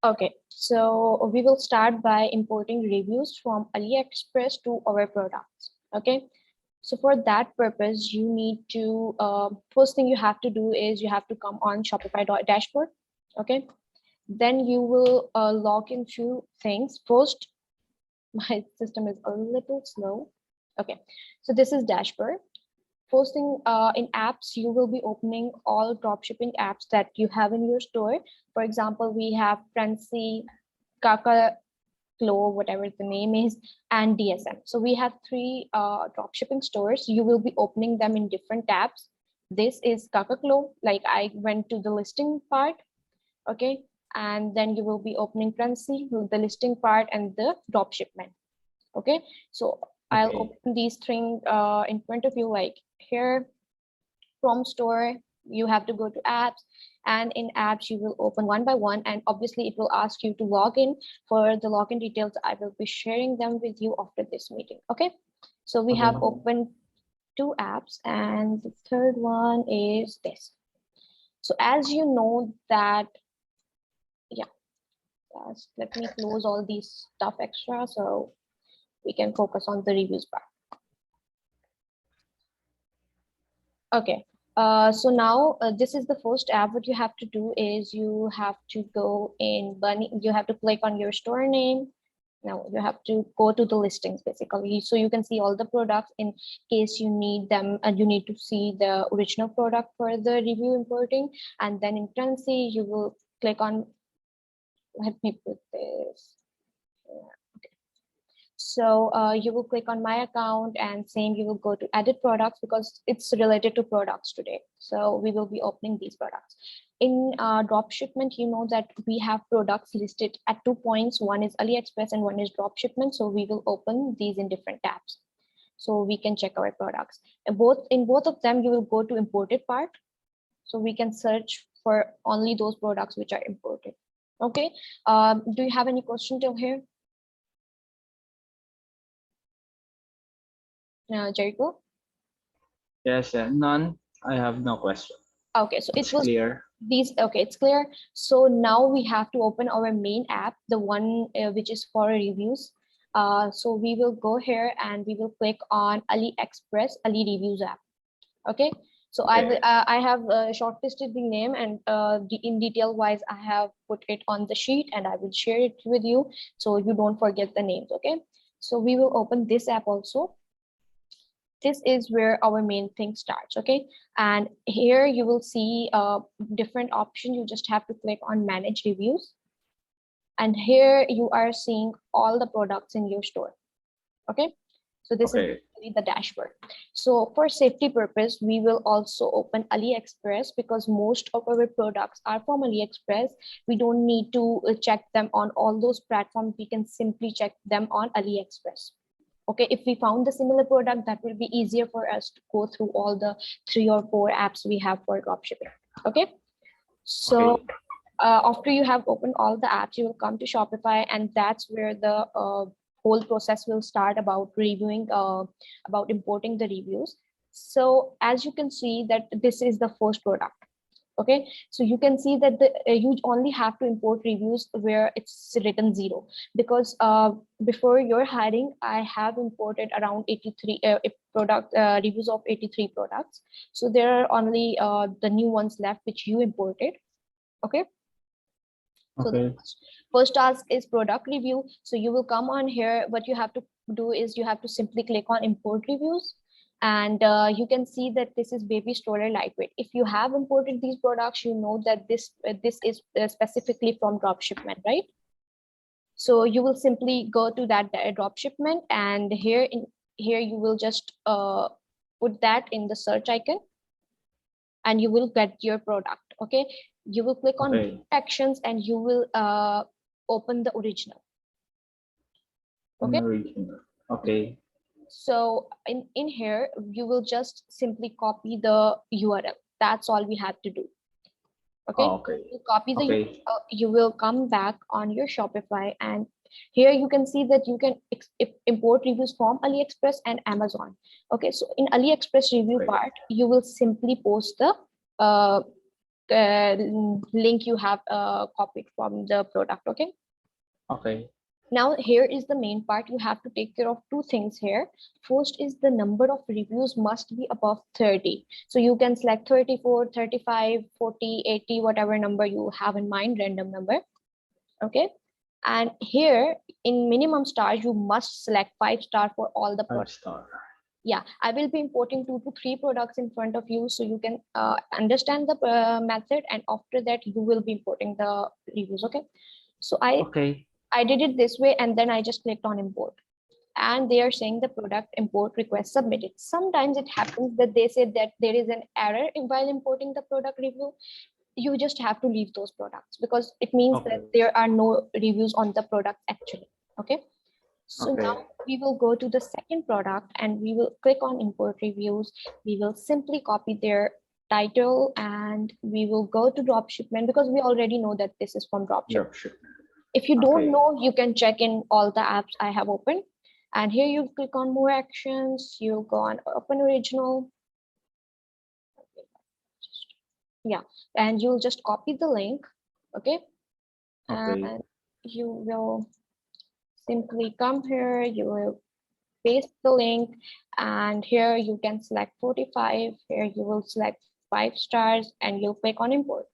Okay, so we will start by importing reviews from Aliexpress to our products. Okay, so for that purpose, you need to, first thing you have to do is you have to come on Shopify dashboard. Okay, then you will log in few things. First, my system is a little slow. Okay, so this is dashboard. First thing, in apps, you will be opening all dropshipping apps that you have in your store. For example, we have Frenzy, Kaka, Glow, whatever the name is, and DSM. So we have three dropshipping stores. You will be opening them in different tabs. This is Kaka Glow, like I went to the listing part, okay? And then you will be opening Frenzy, the listing part, and the dropshipment, okay? So I'll open these things in front of you, like here, from store, you have to go to apps, and in apps you will open one by one, and obviously it will ask you to log in. For the login details, I will be sharing them with you after this meeting. Okay, so we have opened two apps, and the third one is this. So as you know that, yeah, let me close all these stuff extra so we can focus on the reviews part. Okay, so now this is the first app. What you have to do is you have to go in Bunny, you have to click on your store name. Now you have to go to the listings basically, so you can see all the products in case you need them, and you need to see the original product for the review importing. And then in currency, you will click on, let me put this. So you will click on my account, and same, you will go to edit products because it's related to products today. So we will be opening these products. In drop shipment, you know that we have products listed at 2 points. One is Aliexpress and one is drop shipment. So we will open these in different tabs, so we can check our products. And in both of them, you will go to imported part. So we can search for only those products which are imported. Okay. Do you have any question till here? Jericho? Yes, none. I have no question. Okay, so It's clear. these. Okay, it's clear. So now we have to open our main app, the one which is for reviews. So we will go here and we will click on Aliexpress Ali Reviews app. Okay, so I have shortlisted the name, and in detail wise I have put it on the sheet, and I will share it with you so you don't forget the names. Okay, so we will open this app also. This is where our main thing starts. Okay, and here you will see different options. You just have to click on manage reviews, and here you are seeing all the products in your store. Okay, so this is the dashboard. So for safety purpose, we will also open Aliexpress because most of our products are from Aliexpress. We don't need to check them on all those platforms. We can simply check them on Aliexpress. Okay, if we found the similar product, that will be easier for us to go through all the 3 or 4 apps we have for dropshipping. Okay, so after you have opened all the apps, you will come to Shopify, and that's where the whole process will start about reviewing, about importing the reviews. So as you can see that this is the first product. Okay, so you can see that you only have to import reviews where it's written 0, because before your hiring, I have imported around 83 product reviews of 83 products. So there are only the new ones left which you imported. Okay, so the first task is product review. So you will come on here. What you have to do is you have to simply click on import reviews, and you can see that this is baby stroller lightweight. If you have imported these products, you know that this is specifically from drop shipment, right? So you will simply go to that drop shipment, and here you will just put that in the search icon, and you will get your product. Okay, you will click on actions, and you will open the original. Okay. So in here, you will just simply copy the URL. That's all we have to do. Okay. You copy the URL, you will come back on your Shopify, and here you can see that you can import reviews from Aliexpress and Amazon. Okay, so in Aliexpress review part, you will simply post the link you have copied from the product. Okay. Okay. Now here is the main part. You have to take care of two things here. First is the number of reviews must be above 30. So you can select 34, 35, 40, 80, whatever number you have in mind, random number. Okay. And here in minimum stars, you must select 5 star for all the products. 5-star. Yeah, I will be importing 2 to 3 products in front of you so you can understand the method, and after that you will be importing the reviews. Okay. So Okay. I did it this way, and then I just clicked on import, and they are saying the product import request submitted. Sometimes it happens that they say that there is an error while importing the product review. You just have to leave those products because it means Okay. that there are no reviews on the product actually. Okay. So Okay. now we will go to the second product and we will click on import reviews. We will simply copy their title and we will go to dropshipment because we already know that this is from dropship. Dropship. If you Okay. don't know, you can check in all the apps I have opened. And here you click on more actions, you go on open original. Yeah, and you'll just copy the link. Okay. Okay. And you will simply come here, you will paste the link, and here you can select 45. Here you will select 5 stars and you'll click on import.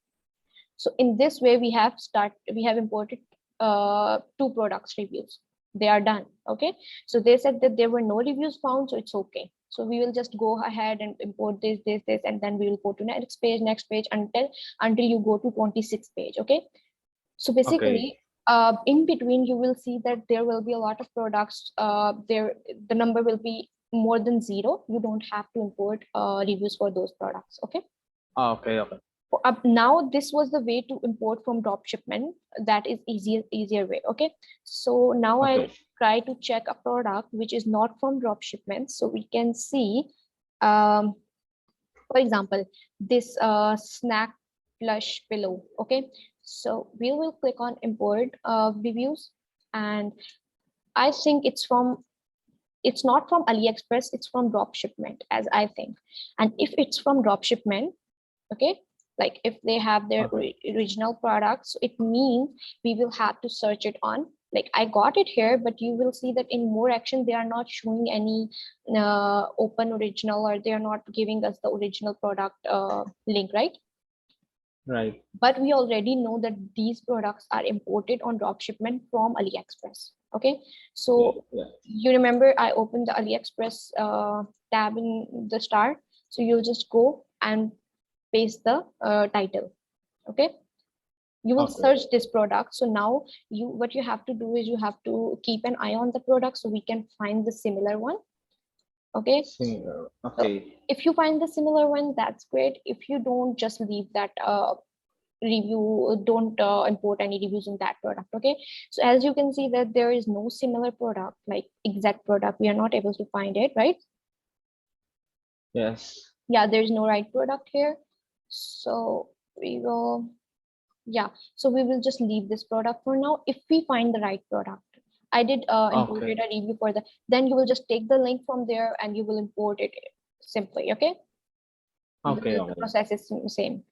So in this way we have imported 2 products reviews. They are done. Okay. So they said that there were no reviews found, so it's okay. So we will just go ahead and import this, and then we will go to next page until you go to 26th page. Okay. So basically, Okay. in between, you will see that there will be a lot of products. The number will be more than 0. You don't have to import reviews for those products. Okay. Okay. Okay. Now this was the way to import from dropshipment. That is easier way. Okay. So now I'll Okay. try to check a product which is not from dropshipment. So we can see, for example, this snack plush pillow. Okay. So we will click on import reviews, and I think it's not from Aliexpress, it's from dropshipment, as I think. And if it's from dropshipment, okay, like if they have their Okay. original products, it means we will have to search it on, like I got it here, but you will see that in more action they are not showing any open original, or they are not giving us the original product link, right? Right. But we already know that these products are imported on dropshipment from Aliexpress. Okay. So Yeah. you remember I opened the Aliexpress tab in the start. So you'll just go and paste the title. Okay. You will Okay. search this product. So now what you have to do is you have to keep an eye on the product so we can find the similar one. Okay. Similar. So Okay. if you find the similar one, that's great. If you don't, just leave that review. Don't import any reviews in that product. Okay. So as you can see that there is no similar product, like exact product, we are not able to find it, right? Yes. Yeah, there's no right product here. So we will, yeah, so we will just leave this product for now. If we find the right product, I did imported a review for that, then you will just take the link from there and you will import it simply. Okay. Okay. The Okay. process is the same.